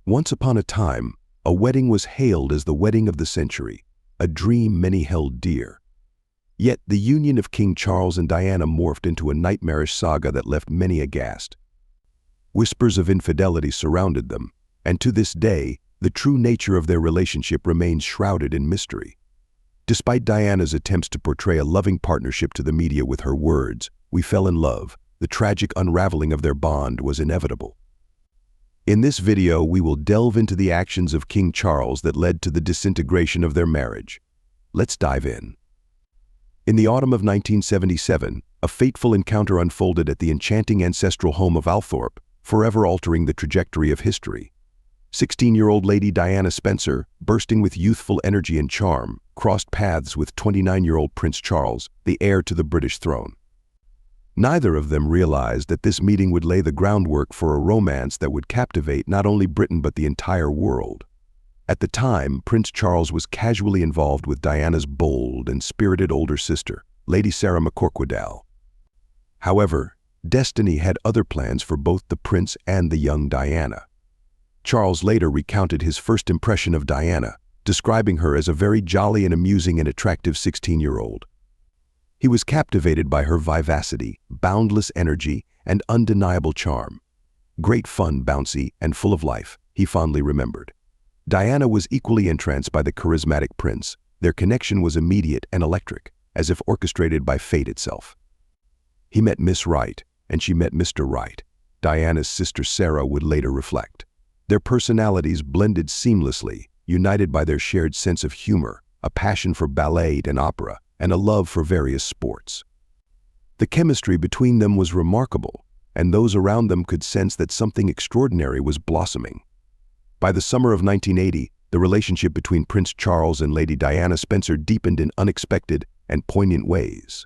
Once upon a time, a wedding was hailed as the wedding of the century, a dream many held dear. Yet the union of King Charles and Diana morphed into a nightmarish saga that left many aghast. Whispers of infidelity surrounded them, and to this day, the true nature of their relationship remains shrouded in mystery. Despite Diana's attempts to portray a loving partnership to the media with her words, "We fell in love," the tragic unraveling of their bond was inevitable. In this video, we will delve into the actions of King Charles that led to the disintegration of their marriage. Let's dive in. In the autumn of 1977, a fateful encounter unfolded at the enchanting ancestral home of Althorpe, forever altering the trajectory of history. 16-year-old Lady Diana Spencer, bursting with youthful energy and charm, crossed paths with 29-year-old Prince Charles, the heir to the British throne. Neither of them realized that this meeting would lay the groundwork for a romance that would captivate not only Britain but the entire world. At the time, Prince Charles was casually involved with Diana's bold and spirited older sister, Lady Sarah McCorquodale. However, destiny had other plans for both the prince and the young Diana. Charles later recounted his first impression of Diana, describing her as a very jolly and amusing and attractive 16-year-old. He was captivated by her vivacity, boundless energy, and undeniable charm. Great fun, bouncy, and full of life, he fondly remembered. Diana was equally entranced by the charismatic prince. Their connection was immediate and electric, as if orchestrated by fate itself. He met Miss Right, and she met Mr. Right, Diana's sister Sarah would later reflect. Their personalities blended seamlessly, united by their shared sense of humor, a passion for ballet and opera, and a love for various sports. The chemistry between them was remarkable, and those around them could sense that something extraordinary was blossoming. By the summer of 1980, the relationship between Prince Charles and Lady Diana Spencer deepened in unexpected and poignant ways.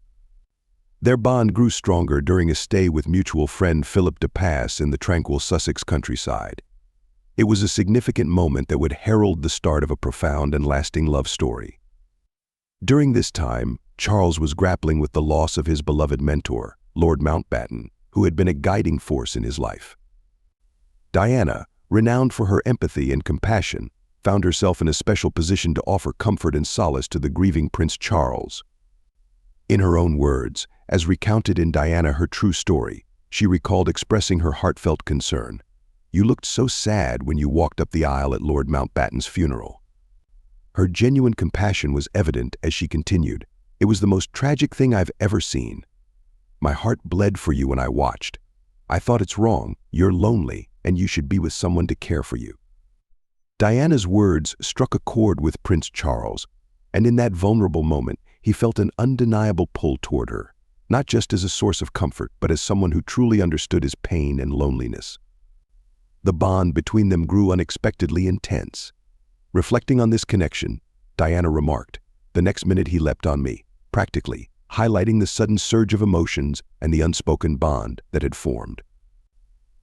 Their bond grew stronger during a stay with mutual friend Philip de Pass in the tranquil Sussex countryside. It was a significant moment that would herald the start of a profound and lasting love story. During this time, Charles was grappling with the loss of his beloved mentor, Lord Mountbatten, who had been a guiding force in his life. Diana, renowned for her empathy and compassion, found herself in a special position to offer comfort and solace to the grieving Prince Charles. In her own words, as recounted in Diana Her True Story, she recalled expressing her heartfelt concern. "You looked so sad when you walked up the aisle at Lord Mountbatten's funeral." Her genuine compassion was evident as she continued, "It was the most tragic thing I've ever seen. My heart bled for you when I watched. I thought it's wrong, you're lonely, and you should be with someone to care for you." Diana's words struck a chord with Prince Charles, and in that vulnerable moment, he felt an undeniable pull toward her, not just as a source of comfort, but as someone who truly understood his pain and loneliness. The bond between them grew unexpectedly intense. Reflecting on this connection, Diana remarked, "The next minute he leapt on me," practically highlighting the sudden surge of emotions and the unspoken bond that had formed.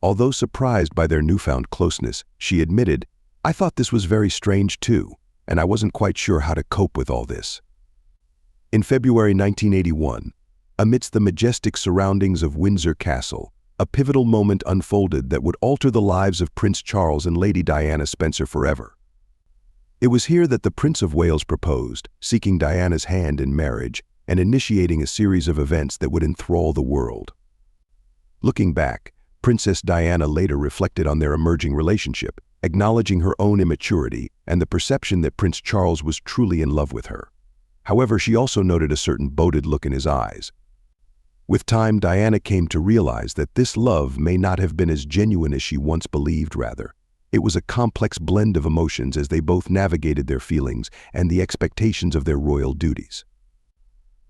Although surprised by their newfound closeness, she admitted, "I thought this was very strange too, and I wasn't quite sure how to cope with all this." In February 1981, amidst the majestic surroundings of Windsor Castle, a pivotal moment unfolded that would alter the lives of Prince Charles and Lady Diana Spencer forever. It was here that the Prince of Wales proposed, seeking Diana's hand in marriage and initiating a series of events that would enthrall the world. Looking back, Princess Diana later reflected on their emerging relationship, acknowledging her own immaturity and the perception that Prince Charles was truly in love with her. However, she also noted a certain boded look in his eyes. With time, Diana came to realize that this love may not have been as genuine as she once believed. Rather, it was a complex blend of emotions as they both navigated their feelings and the expectations of their royal duties.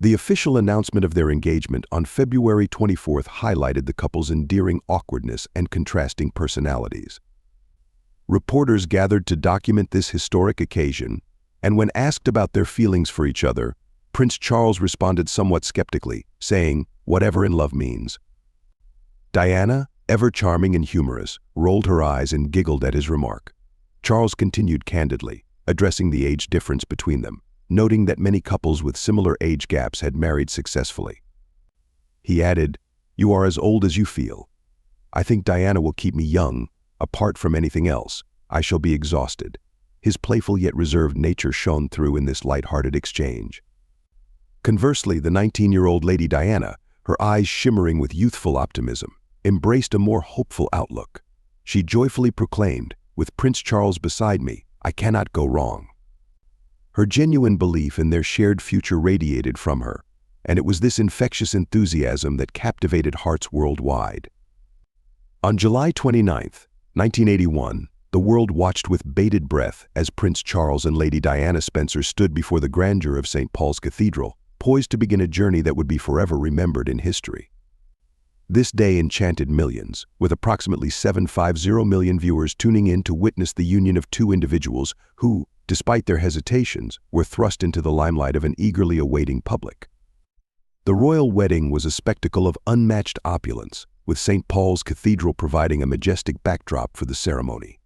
The official announcement of their engagement on February 24th highlighted the couple's endearing awkwardness and contrasting personalities. Reporters gathered to document this historic occasion, and when asked about their feelings for each other, Prince Charles responded somewhat skeptically, saying, "Whatever in love means." Diana, ever charming and humorous, rolled her eyes and giggled at his remark. Charles continued candidly, addressing the age difference between them, noting that many couples with similar age gaps had married successfully. He added, "You are as old as you feel. I think Diana will keep me young. Apart from anything else, I shall be exhausted." His playful yet reserved nature shone through in this light-hearted exchange. Conversely, the 19-year-old Lady Diana, her eyes shimmering with youthful optimism, embraced a more hopeful outlook. She joyfully proclaimed, "With Prince Charles beside me, I cannot go wrong." Her genuine belief in their shared future radiated from her, and it was this infectious enthusiasm that captivated hearts worldwide. On July 29, 1981, the world watched with bated breath as Prince Charles and Lady Diana Spencer stood before the grandeur of St. Paul's Cathedral, poised to begin a journey that would be forever remembered in history. This day enchanted millions, with approximately 750 million viewers tuning in to witness the union of two individuals who, despite their hesitations, were thrust into the limelight of an eagerly awaiting public. The royal wedding was a spectacle of unmatched opulence, with St. Paul's Cathedral providing a majestic backdrop for the ceremony.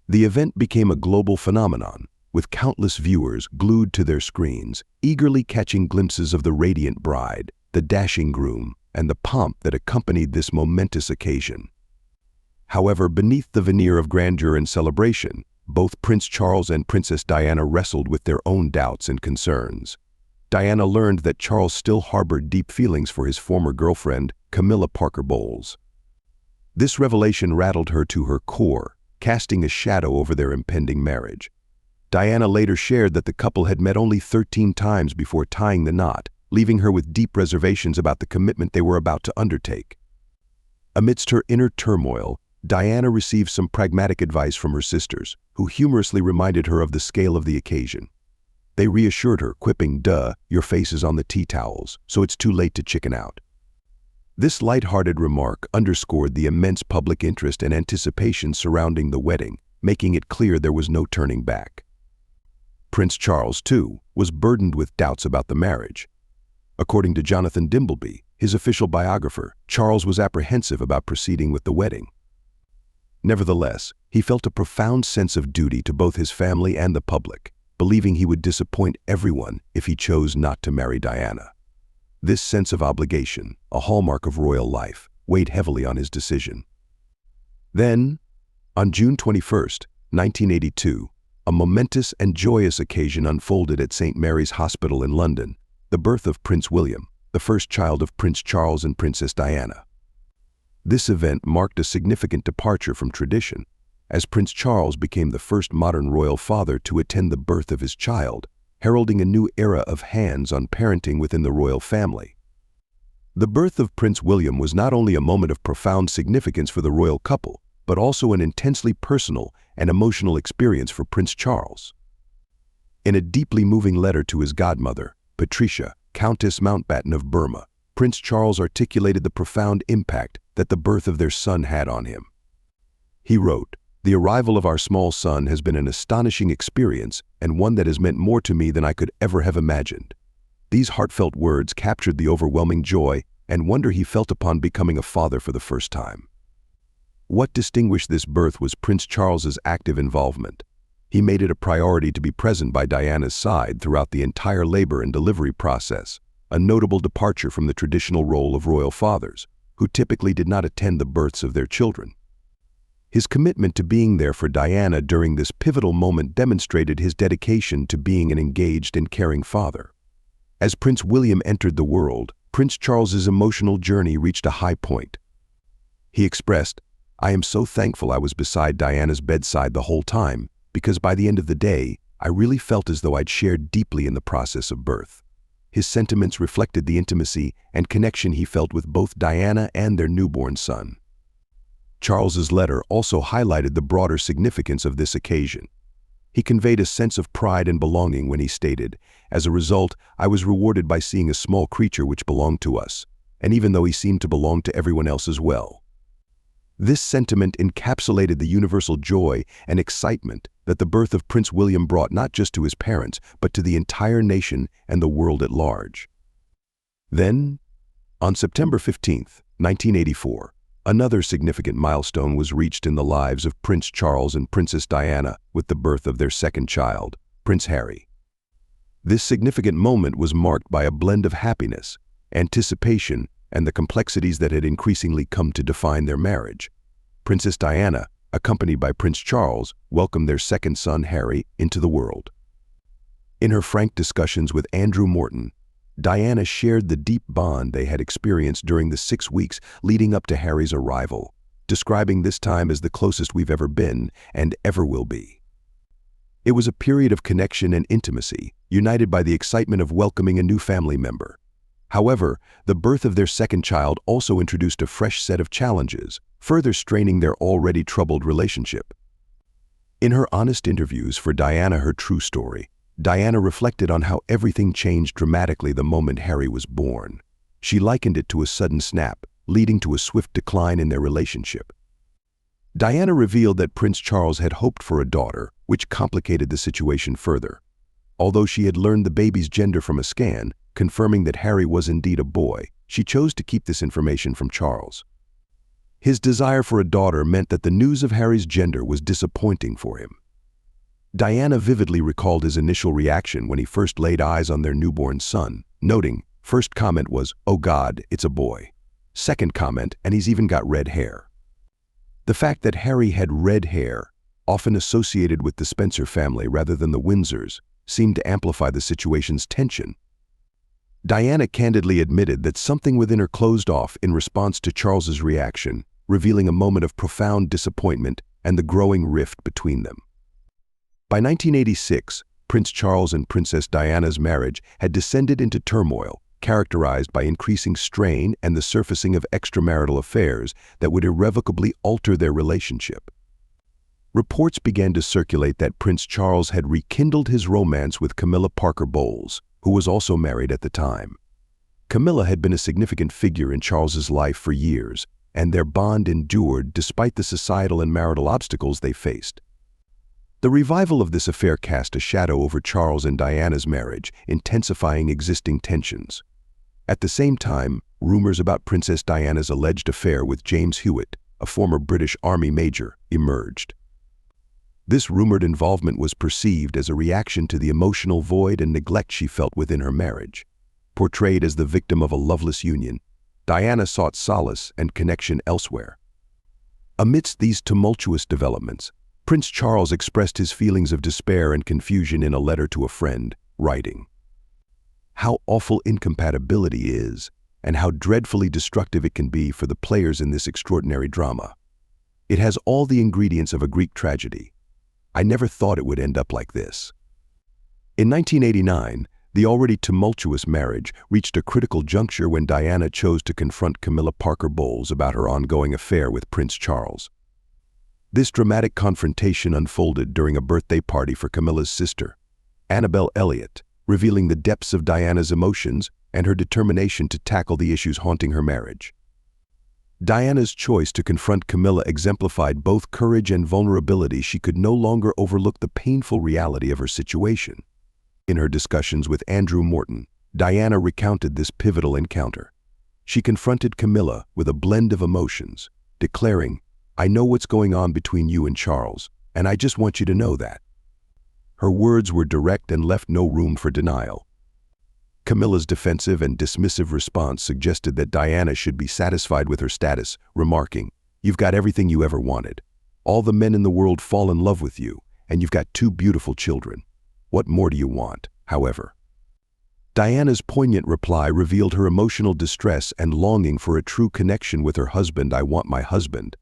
The event became a global phenomenon, with countless viewers glued to their screens, eagerly catching glimpses of the radiant bride, the dashing groom, and the pomp that accompanied this momentous occasion. However, beneath the veneer of grandeur and celebration, both Prince Charles and Princess Diana wrestled with their own doubts and concerns. Diana learned that Charles still harbored deep feelings for his former girlfriend, Camilla Parker Bowles. This revelation rattled her to her core, casting a shadow over their impending marriage. Diana later shared that the couple had met only 13 times before tying the knot, leaving her with deep reservations about the commitment they were about to undertake. Amidst her inner turmoil, Diana received some pragmatic advice from her sisters, who humorously reminded her of the scale of the occasion. They reassured her, quipping, "Duh, your face is on the tea towels, so it's too late to chicken out." This light-hearted remark underscored the immense public interest and anticipation surrounding the wedding, making it clear there was no turning back. Prince Charles, too, was burdened with doubts about the marriage. According to Jonathan Dimbleby, his official biographer, Charles was apprehensive about proceeding with the wedding. Nevertheless, he felt a profound sense of duty to both his family and the public, believing he would disappoint everyone if he chose not to marry Diana. This sense of obligation, a hallmark of royal life, weighed heavily on his decision. Then, on June 21, 1982, a momentous and joyous occasion unfolded at St. Mary's Hospital in London, the birth of Prince William, the first child of Prince Charles and Princess Diana. This event marked a significant departure from tradition, as Prince Charles became the first modern royal father to attend the birth of his child, heralding a new era of hands-on parenting within the royal family. The birth of Prince William was not only a moment of profound significance for the royal couple, but also an intensely personal and emotional experience for Prince Charles. In a deeply moving letter to his godmother, Patricia, Countess Mountbatten of Burma, Prince Charles articulated the profound impact that the birth of their son had on him. He wrote, "The arrival of our small son has been an astonishing experience and one that has meant more to me than I could ever have imagined." These heartfelt words captured the overwhelming joy and wonder he felt upon becoming a father for the first time. What distinguished this birth was Prince Charles's active involvement. He made it a priority to be present by Diana's side throughout the entire labor and delivery process, a notable departure from the traditional role of royal fathers, who typically did not attend the births of their children. His commitment to being there for Diana during this pivotal moment demonstrated his dedication to being an engaged and caring father. As Prince William entered the world, Prince Charles's emotional journey reached a high point. He expressed, "I am so thankful I was beside Diana's bedside the whole time, because by the end of the day, I really felt as though I'd shared deeply in the process of birth." His sentiments reflected the intimacy and connection he felt with both Diana and their newborn son. Charles's letter also highlighted the broader significance of this occasion. He conveyed a sense of pride and belonging when he stated, "As a result, I was rewarded by seeing a small creature which belonged to us, and even though he seemed to belong to everyone else as well." This sentiment encapsulated the universal joy and excitement that the birth of Prince William brought not just to his parents, but to the entire nation and the world at large. Then, on September 15, 1984, another significant milestone was reached in the lives of Prince Charles and Princess Diana with the birth of their second child, Prince Harry. This significant moment was marked by a blend of happiness, anticipation, and the complexities that had increasingly come to define their marriage. Princess Diana, accompanied by Prince Charles, welcomed their second son, Harry, into the world. In her frank discussions with Andrew Morton, Diana shared the deep bond they had experienced during the 6 weeks leading up to Harry's arrival, describing this time as the closest we've ever been and ever will be. It was a period of connection and intimacy, united by the excitement of welcoming a new family member. However, the birth of their second child also introduced a fresh set of challenges, further straining their already troubled relationship. In her honest interviews for Diana Her True Story, Diana reflected on how everything changed dramatically the moment Harry was born. She likened it to a sudden snap, leading to a swift decline in their relationship. Diana revealed that Prince Charles had hoped for a daughter, which complicated the situation further. Although she had learned the baby's gender from a scan, confirming that Harry was indeed a boy, she chose to keep this information from Charles. His desire for a daughter meant that the news of Harry's gender was disappointing for him. Diana vividly recalled his initial reaction when he first laid eyes on their newborn son, noting, first comment was, "Oh God, it's a boy." Second comment, "And he's even got red hair." The fact that Harry had red hair, often associated with the Spencer family rather than the Windsors, seemed to amplify the situation's tension. Diana candidly admitted that something within her closed off in response to Charles's reaction, revealing a moment of profound disappointment and the growing rift between them. By 1986, Prince Charles and Princess Diana's marriage had descended into turmoil, characterized by increasing strain and the surfacing of extramarital affairs that would irrevocably alter their relationship. Reports began to circulate that Prince Charles had rekindled his romance with Camilla Parker Bowles, who was also married at the time. Camilla had been a significant figure in Charles's life for years, and their bond endured despite the societal and marital obstacles they faced. The revival of this affair cast a shadow over Charles and Diana's marriage, intensifying existing tensions. At the same time, rumors about Princess Diana's alleged affair with James Hewitt, a former British Army major, emerged. This rumored involvement was perceived as a reaction to the emotional void and neglect she felt within her marriage. Portrayed as the victim of a loveless union, Diana sought solace and connection elsewhere. Amidst these tumultuous developments, Prince Charles expressed his feelings of despair and confusion in a letter to a friend, writing, "How awful incompatibility is, and how dreadfully destructive it can be for the players in this extraordinary drama. It has all the ingredients of a Greek tragedy. I never thought it would end up like this." In 1989, the already tumultuous marriage reached a critical juncture when Diana chose to confront Camilla Parker Bowles about her ongoing affair with Prince Charles. This dramatic confrontation unfolded during a birthday party for Camilla's sister, Annabelle Elliott, revealing the depths of Diana's emotions and her determination to tackle the issues haunting her marriage. Diana's choice to confront Camilla exemplified both courage and vulnerability. She could no longer overlook the painful reality of her situation. In her discussions with Andrew Morton, Diana recounted this pivotal encounter. She confronted Camilla with a blend of emotions, declaring, "I know what's going on between you and Charles, and I just want you to know that." Her words were direct and left no room for denial. Camilla's defensive and dismissive response suggested that Diana should be satisfied with her status, remarking, "You've got everything you ever wanted. All the men in the world fall in love with you, and you've got 2 beautiful children. What more do you want?" However, Diana's poignant reply revealed her emotional distress and longing for a true connection with her husband. "I want my husband."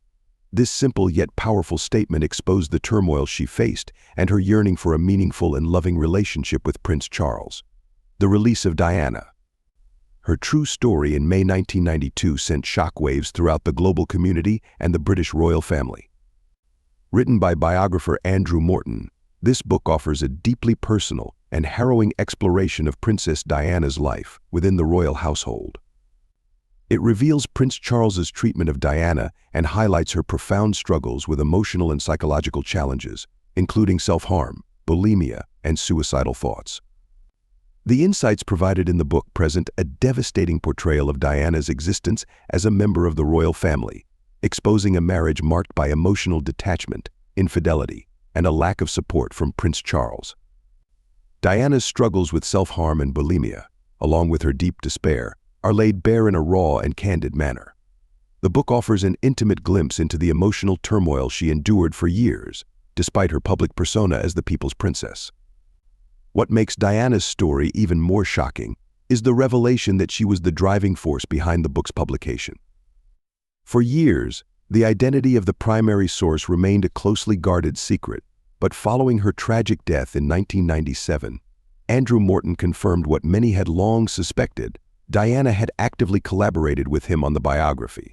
This simple yet powerful statement exposed the turmoil she faced and her yearning for a meaningful and loving relationship with Prince Charles. The release of Diana Her True Story in May 1992 sent shockwaves throughout the global community and the British royal family. Written by biographer Andrew Morton, this book offers a deeply personal and harrowing exploration of Princess Diana's life within the royal household. It reveals Prince Charles's treatment of Diana and highlights her profound struggles with emotional and psychological challenges, including self-harm, bulimia, and suicidal thoughts. The insights provided in the book present a devastating portrayal of Diana's existence as a member of the royal family, exposing a marriage marked by emotional detachment, infidelity, and a lack of support from Prince Charles. Diana's struggles with self-harm and bulimia, along with her deep despair, are laid bare in a raw and candid manner. The book offers an intimate glimpse into the emotional turmoil she endured for years, despite her public persona as the people's princess. What makes Diana's story even more shocking is the revelation that she was the driving force behind the book's publication. For years, the identity of the primary source remained a closely guarded secret, but following her tragic death in 1997, Andrew Morton confirmed what many had long suspected: Diana had actively collaborated with him on the biography.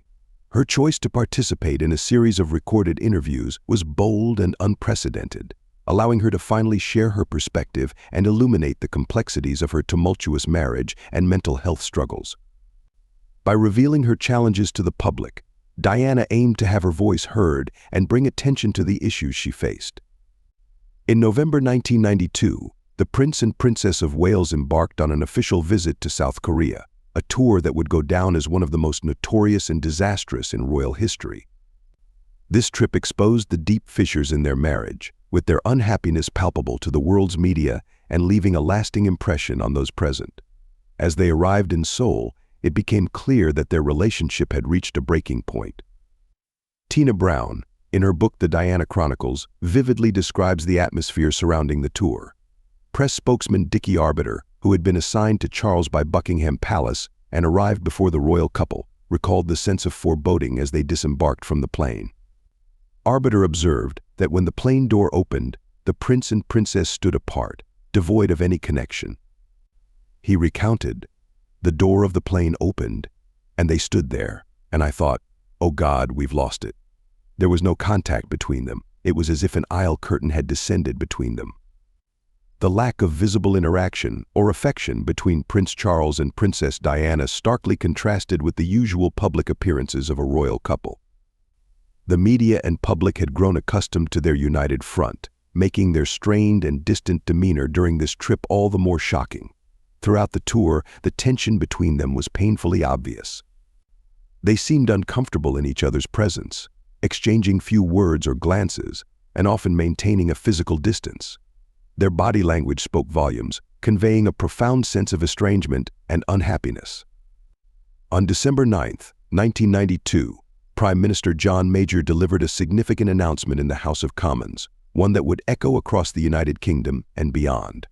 Her choice to participate in a series of recorded interviews was bold and unprecedented, allowing her to finally share her perspective and illuminate the complexities of her tumultuous marriage and mental health struggles. By revealing her challenges to the public, Diana aimed to have her voice heard and bring attention to the issues she faced. In November 1992, the Prince and Princess of Wales embarked on an official visit to South Korea, a tour that would go down as one of the most notorious and disastrous in royal history. This trip exposed the deep fissures in their marriage, with their unhappiness palpable to the world's media and leaving a lasting impression on those present. As they arrived in Seoul, it became clear that their relationship had reached a breaking point. Tina Brown, in her book The Diana Chronicles, vividly describes the atmosphere surrounding the tour. Press spokesman Dickie Arbiter, who had been assigned to Charles by Buckingham Palace and arrived before the royal couple, recalled the sense of foreboding as they disembarked from the plane. Arbiter observed that when the plane door opened, the prince and princess stood apart, devoid of any connection. He recounted, "The door of the plane opened, and they stood there, and I thought, oh God, we've lost it." There was no contact between them. It was as if an aisle curtain had descended between them. The lack of visible interaction or affection between Prince Charles and Princess Diana starkly contrasted with the usual public appearances of a royal couple. The media and public had grown accustomed to their united front, making their strained and distant demeanor during this trip all the more shocking. Throughout the tour, the tension between them was painfully obvious. They seemed uncomfortable in each other's presence, exchanging few words or glances, and often maintaining a physical distance. Their body language spoke volumes, conveying a profound sense of estrangement and unhappiness. On December 9, 1992, Prime Minister John Major delivered a significant announcement in the House of Commons, one that would echo across the United Kingdom and beyond.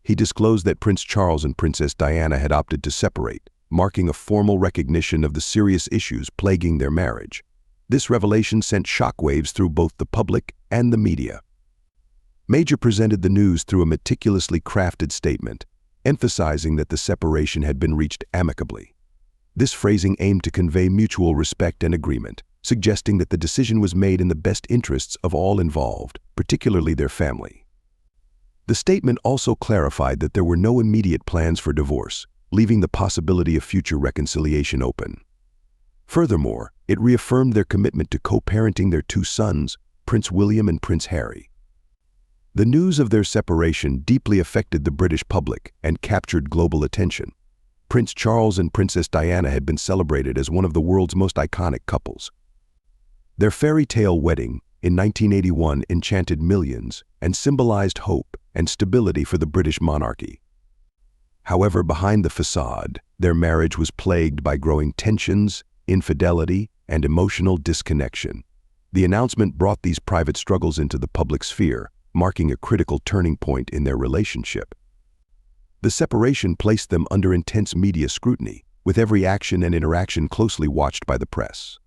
He disclosed that Prince Charles and Princess Diana had opted to separate, marking a formal recognition of the serious issues plaguing their marriage. This revelation sent shockwaves through both the public and the media. Major presented the news through a meticulously crafted statement, emphasizing that the separation had been reached amicably. This phrasing aimed to convey mutual respect and agreement, suggesting that the decision was made in the best interests of all involved, particularly their family. The statement also clarified that there were no immediate plans for divorce, leaving the possibility of future reconciliation open. Furthermore, it reaffirmed their commitment to co-parenting their two sons, Prince William and Prince Harry. The news of their separation deeply affected the British public and captured global attention. Prince Charles and Princess Diana had been celebrated as one of the world's most iconic couples. Their fairy tale wedding in 1981 enchanted millions and symbolized hope and stability for the British monarchy. However, behind the facade, their marriage was plagued by growing tensions, infidelity, and emotional disconnection. The announcement brought these private struggles into the public sphere, marking a critical turning point in their relationship. The separation placed them under intense media scrutiny, with every action and interaction closely watched by the press.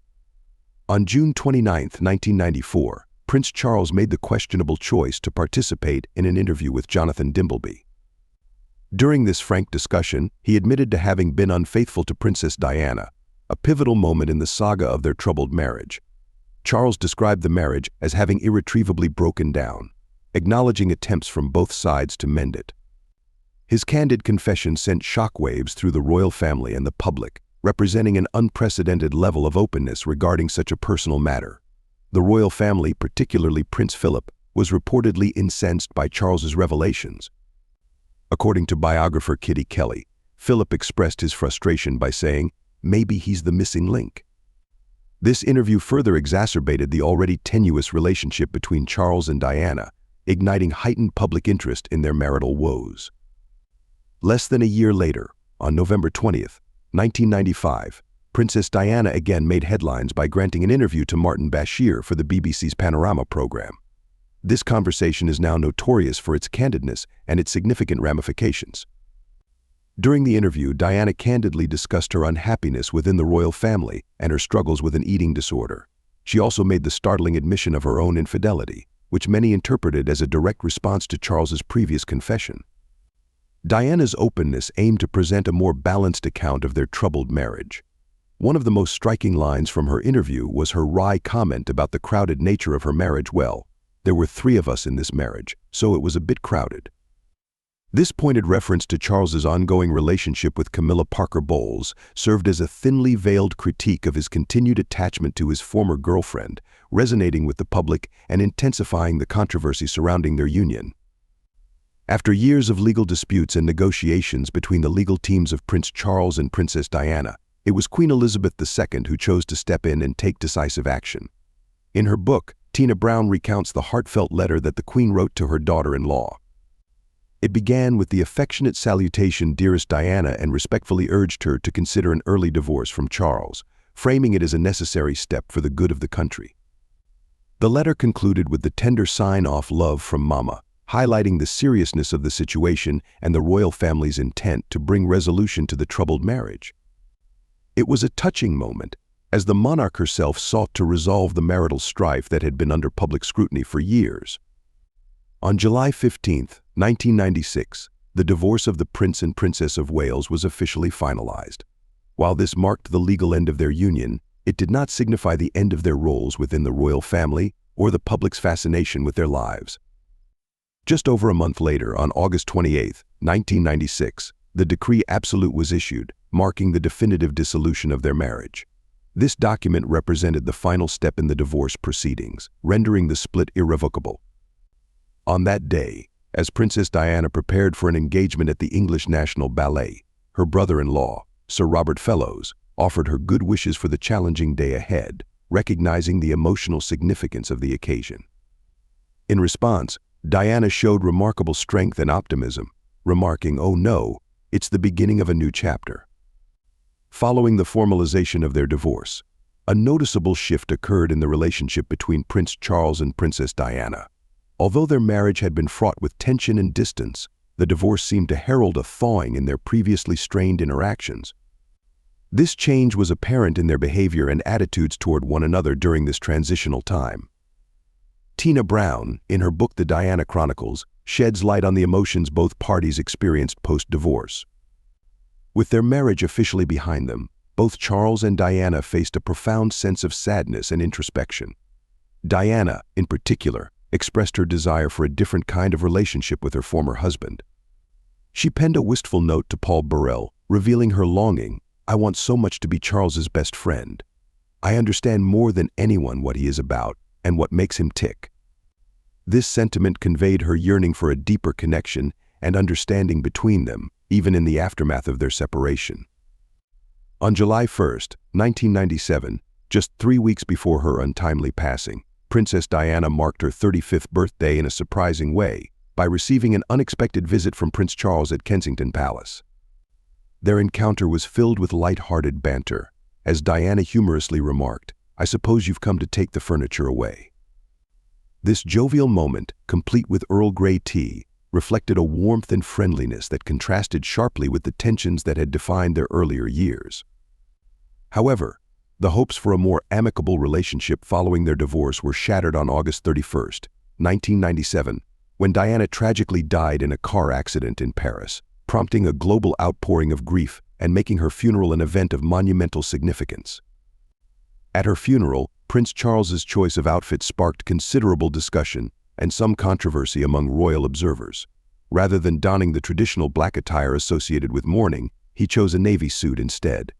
On June 29, 1994, Prince Charles made the questionable choice to participate in an interview with Jonathan Dimbleby. During this frank discussion, he admitted to having been unfaithful to Princess Diana, a pivotal moment in the saga of their troubled marriage. Charles described the marriage as having irretrievably broken down, acknowledging attempts from both sides to mend it. His candid confession sent shockwaves through the royal family and the public, representing an unprecedented level of openness regarding such a personal matter. The royal family, particularly Prince Philip, was reportedly incensed by Charles's revelations. According to biographer Kitty Kelly, Philip expressed his frustration by saying, "Maybe he's the missing link." This interview further exacerbated the already tenuous relationship between Charles and Diana, igniting heightened public interest in their marital woes. Less than a year later, on November 20, 1995, Princess Diana again made headlines by granting an interview to Martin Bashir for the BBC's Panorama program. This conversation is now notorious for its candidness and its significant ramifications. During the interview, Diana candidly discussed her unhappiness within the royal family and her struggles with an eating disorder. She also made the startling admission of her own infidelity, which many interpreted as a direct response to Charles's previous confession. Diana's openness aimed to present a more balanced account of their troubled marriage. One of the most striking lines from her interview was her wry comment about the crowded nature of her marriage. "Well, there were 3 of us in this marriage, so it was a bit crowded." This pointed reference to Charles's ongoing relationship with Camilla Parker Bowles served as a thinly veiled critique of his continued attachment to his former girlfriend, resonating with the public and intensifying the controversy surrounding their union. After years of legal disputes and negotiations between the legal teams of Prince Charles and Princess Diana, it was Queen Elizabeth II who chose to step in and take decisive action. In her book, Tina Brown recounts the heartfelt letter that the Queen wrote to her daughter-in-law. It began with the affectionate salutation, "Dearest Diana," and respectfully urged her to consider an early divorce from Charles, framing it as a necessary step for the good of the country. The letter concluded with the tender sign-off, "Love from Mama," highlighting the seriousness of the situation and the royal family's intent to bring resolution to the troubled marriage. It was a touching moment, as the monarch herself sought to resolve the marital strife that had been under public scrutiny for years. On July 15, 1996, the divorce of the Prince and Princess of Wales was officially finalized. While this marked the legal end of their union, it did not signify the end of their roles within the royal family or the public's fascination with their lives. Just over a month later, on August 28, 1996, the decree absolute was issued, marking the definitive dissolution of their marriage. This document represented the final step in the divorce proceedings, rendering the split irrevocable. On that day, as Princess Diana prepared for an engagement at the English National Ballet, her brother-in-law, Sir Robert Fellows, offered her good wishes for the challenging day ahead, recognizing the emotional significance of the occasion. In response, Diana showed remarkable strength and optimism, remarking, "Oh no, it's the beginning of a new chapter." Following the formalization of their divorce, a noticeable shift occurred in the relationship between Prince Charles and Princess Diana. Although their marriage had been fraught with tension and distance, the divorce seemed to herald a thawing in their previously strained interactions. This change was apparent in their behavior and attitudes toward one another during this transitional time. Tina Brown, in her book The Diana Chronicles, sheds light on the emotions both parties experienced post-divorce. With their marriage officially behind them, both Charles and Diana faced a profound sense of sadness and introspection. Diana, in particular, expressed her desire for a different kind of relationship with her former husband. She penned a wistful note to Paul Burrell, revealing her longing, "I want so much to be Charles's best friend. I understand more than anyone what he is about and what makes him tick." This sentiment conveyed her yearning for a deeper connection and understanding between them, even in the aftermath of their separation. On July 1, 1997, just 3 weeks before her untimely passing, Princess Diana marked her 35th birthday in a surprising way by receiving an unexpected visit from Prince Charles at Kensington Palace. Their encounter was filled with light-hearted banter, as Diana humorously remarked, "I suppose you've come to take the furniture away." This jovial moment, complete with Earl Grey tea, reflected a warmth and friendliness that contrasted sharply with the tensions that had defined their earlier years. However, the hopes for a more amicable relationship following their divorce were shattered on August 31, 1997, when Diana tragically died in a car accident in Paris, prompting a global outpouring of grief and making her funeral an event of monumental significance. At her funeral, Prince Charles's choice of outfit sparked considerable discussion and some controversy among royal observers. Rather than donning the traditional black attire associated with mourning, he chose a navy suit instead.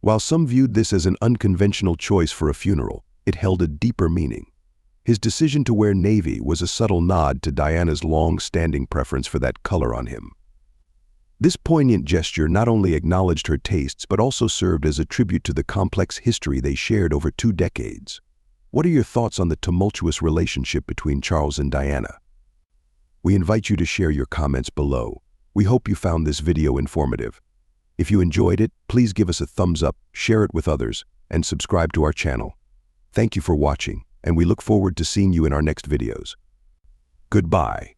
While some viewed this as an unconventional choice for a funeral, it held a deeper meaning. His decision to wear navy was a subtle nod to Diana's long-standing preference for that color on him. This poignant gesture not only acknowledged her tastes but also served as a tribute to the complex history they shared over 2 decades. What are your thoughts on the tumultuous relationship between Charles and Diana? We invite you to share your comments below. We hope you found this video informative. If you enjoyed it, please give us a thumbs up, share it with others, and subscribe to our channel. Thank you for watching, and we look forward to seeing you in our next videos. Goodbye.